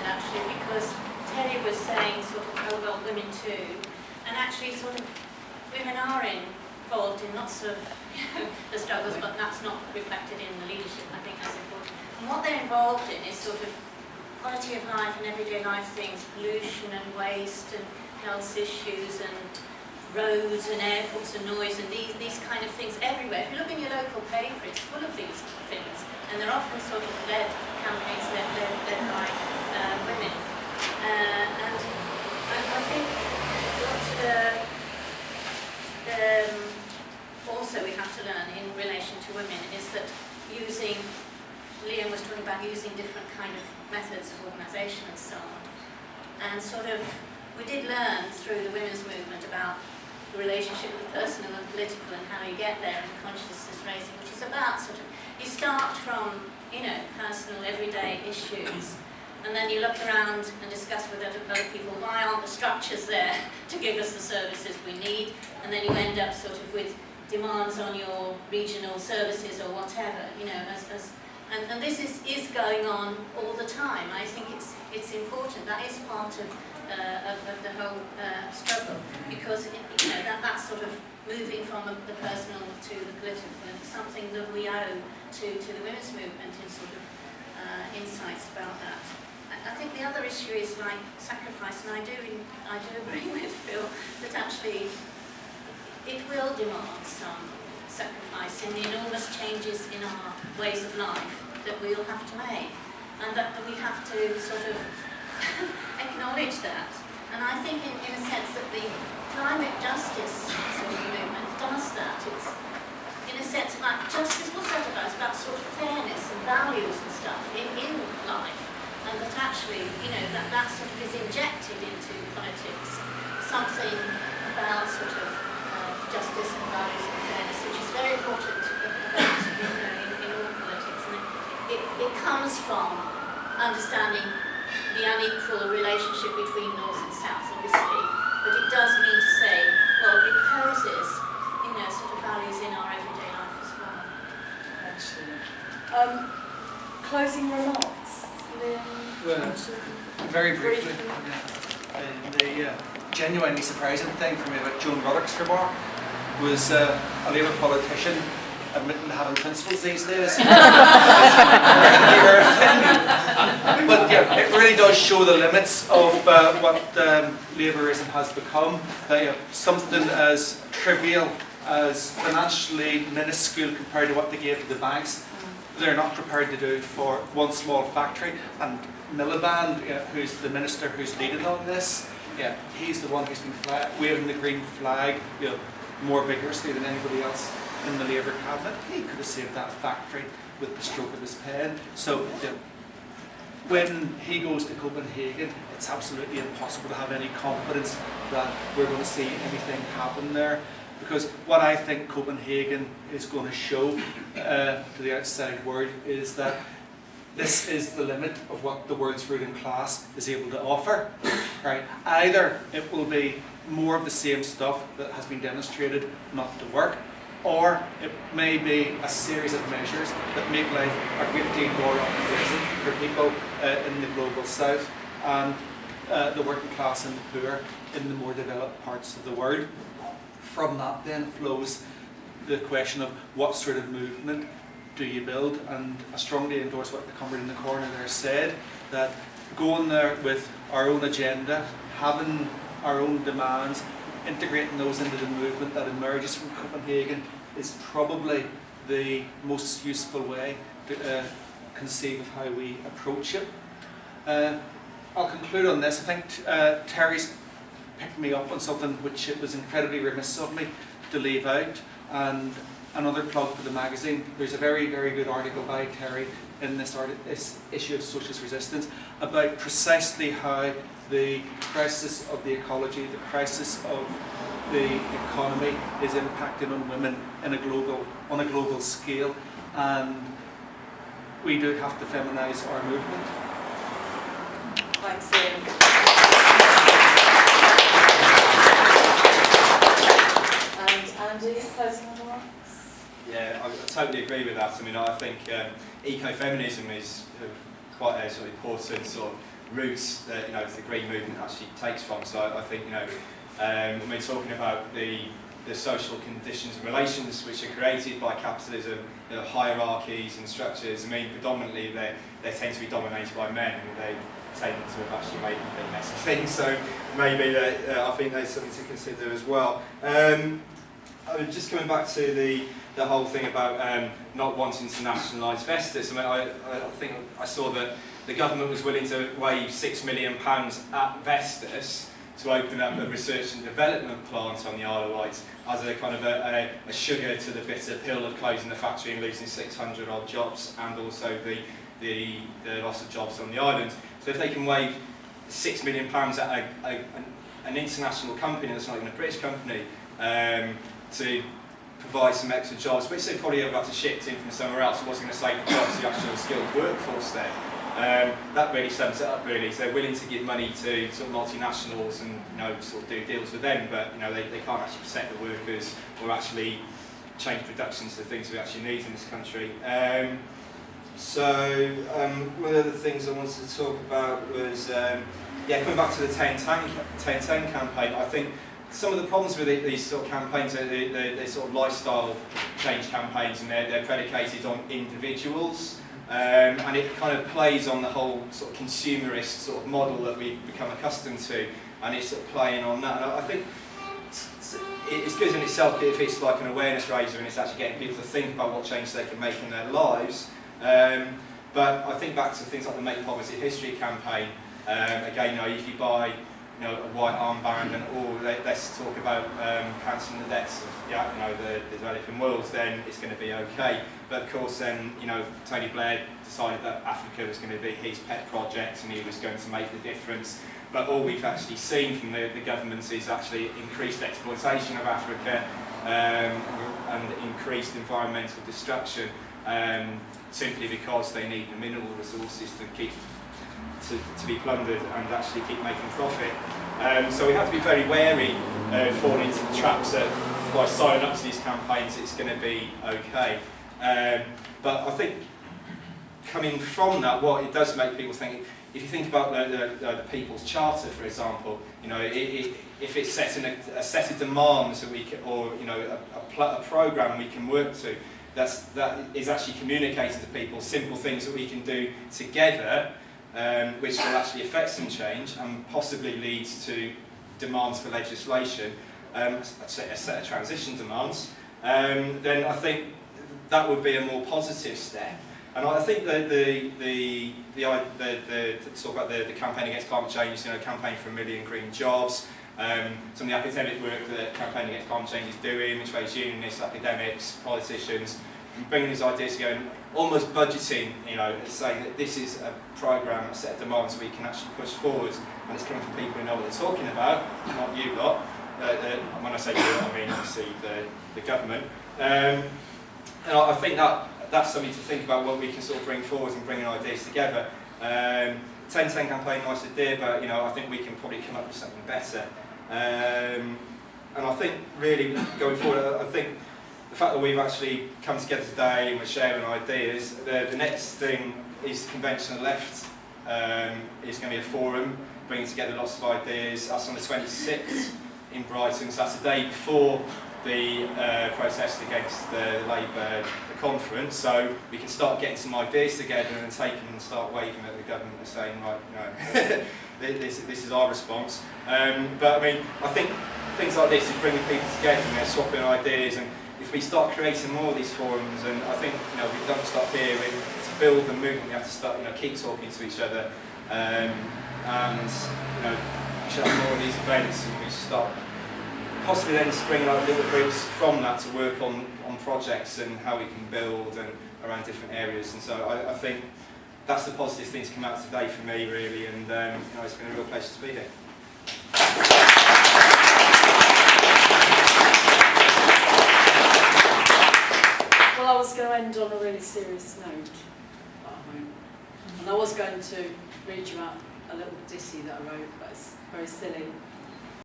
said actually, because Terry was saying sort of, oh well, women too, and actually sort of women are involved in lots of the struggles, but that's not reflected in the leadership. I think that's important. And what they're involved in is sort of quality of life and everyday life things, pollution and waste and health issues and roads and airports and noise and these kind of things everywhere. If you look in your local paper, it's full of these things, and they're often sort of led campaigns led by women. And I think what also we have to learn in relation to women is that using, Liam was talking about using different kind of methods of organisation and so on. And sort of, we did learn through the women's movement about the relationship with the personal and political and how you get there and consciousness raising, which is about sort of, you start from, personal everyday issues, and then you look around and discuss with other people, why aren't the structures there to give us the services we need, and then you end up sort of with demands on your regional services or whatever, and this is going on all the time. I think it's important. That is part of the whole struggle, because that's sort of moving from the personal to the political, and it's something that we owe to the women's movement in sort of insights about that. I think the other issue is like sacrifice, and I do agree with Phil that actually it will demand some sacrifice in the enormous changes in our ways of life that we'll have to make, and that we have to sort of acknowledge that. And I think in a sense that the climate justice sort of movement does that. It's in a sense like justice was said about, it's about sort of fairness and values and stuff in life, and that actually, that sort of is injected into politics, something about sort of justice and values and fairness, which is very important about in all politics. And it comes from understanding the unequal relationship between North and South, obviously, but it does mean to say, well, it poses, sort of values in our everyday life as well. Excellent. Closing remarks, Liam? Well, very briefly, the genuinely surprising thing for me about Joan Ruddock's remark was a Labour politician admitting to having principles these days. But yeah, it really does show the limits of what Labourism has become. Something as trivial as financially minuscule compared to what they gave to the banks, they're not prepared to do for one small factory. And Miliband, who's the minister who's leading on this, he's the one who's been waving the green flag more vigorously than anybody else in the Labour cabinet. He could have saved that factory with the stroke of his pen. So when he goes to Copenhagen, it's absolutely impossible to have any confidence that we're going to see anything happen there. Because what I think Copenhagen is going to show to the outside world is that this is the limit of what the world's ruling class is able to offer. Right? Either it will be more of the same stuff that has been demonstrated not to work, or it may be a series of measures that make life a great deal more unpleasant for people in the global south and the working class and the poor in the more developed parts of the world. From that then flows the question of what sort of movement do you build, and I strongly endorse what the comrade in the corner there said, that going there with our own agenda, having our own demands, integrating those into the movement that emerges from Copenhagen is probably the most useful way to conceive of how we approach it. I'll conclude on this. I think Terry's picked me up on something which it was incredibly remiss of me to leave out, and another plug for the magazine. There's a very, very good article by Terry in this issue of Socialist Resistance about precisely how the crisis of the ecology, the crisis of the economy is impacting on women on a global scale, and we do have to feminise our movement. Thanks, Ian. And Andy, closing remarks? Yeah, I totally agree with that. I mean, I think ecofeminism is quite a sort of important sort of routes that the green movement actually takes from. So I think when we're talking about the social conditions and relations which are created by capitalism, hierarchies and structures, I mean predominantly they tend to be dominated by men, and they tend to have actually made a big mess of things. So maybe I think there's something to consider as well. Just coming back to the whole thing about not wanting to nationalise Vestas. I mean, I think I saw that the government was willing to wave £6 million at Vestas to open up a research and development plant on the Isle of Wight as a kind of a sugar to the bitter pill of closing the factory and losing 600 odd jobs, and also the loss of jobs on the island. So if they can wave £6 million at an international company that's not even a British company to provide some extra jobs, which they probably have had to ship in from somewhere else, it wasn't going to save the jobs to the actual skilled workforce there. That really sums it up really. So they're willing to give money to sort of multinationals and sort of do deals with them, but they can't actually protect the workers or actually change production to the things we actually need in this country. One of the things I wanted to talk about was coming back to the 10-10 campaign. I think some of the problems with these sort of campaigns are they're sort of lifestyle change campaigns, and they're predicated on individuals. And it kind of plays on the whole sort of consumerist sort of model that we've become accustomed to, and it's sort of playing on that. And I think it's good in itself if it's like an awareness raiser and it's actually getting people to think about what change they can make in their lives. But I think back to things like the Make Poverty History campaign. Again, if you buy a white armband and let's talk about cancelling the debts of the developing world, then it's going to be okay. But of course then Tony Blair decided that Africa was going to be his pet project and he was going to make the difference. But all we've actually seen from the governments is actually increased exploitation of Africa and increased environmental destruction, simply because they need the mineral resources to be plundered and actually keep making profit. So we have to be very wary of falling into the traps that by signing up to these campaigns it's going to be okay. But I think coming from that, what it does make people think, if you think about the People's Charter, for example, if it's setting a set of demands that we can, or a programme we can work to, that is actually communicating to people simple things that we can do together, which will actually affect some change and possibly leads to demands for legislation, a set of transition demands, then I think that would be a more positive step. And I think that the talk about the campaign against climate change, campaign for 1 million green jobs, some of the academic work that Campaign Against Climate Change is doing, which trade unionists, academics, politicians, and bringing these ideas together, and almost budgeting, saying that this is a programme, a set of demands we can actually push forward, and it's coming from people who know what they're talking about, not you lot. When I say you, I mean obviously the government. And I think that's something to think about, what we can sort of bring forward and bringing ideas together. 10-10 campaign, nice idea, but I think we can probably come up with something better. And I think really going forward, I think the fact that we've actually come together today and we're sharing ideas, the next thing is Convention Left is going to be a forum bringing together lots of ideas. That's on the 26th in Brighton, so that's the day before the protest against the Labour conference, so we can start getting some ideas together and take them and start waving at the government and saying, right, this is our response. But I mean, I think things like this is bringing people together and they're swapping ideas, and if we start creating more of these forums, and I think we don't stop here, to build the movement we have to start keep talking to each other, and we should have more of these events, and we should start possibly then spring out little groups from that to work on projects and how we can build and around different areas. And so I think that's the positive thing to come out today for me, really, and it's been a real pleasure to be here. Well, I was going to end on a really serious note, but I won't. And I was going to read you out a little ditty that I wrote, but it's very silly.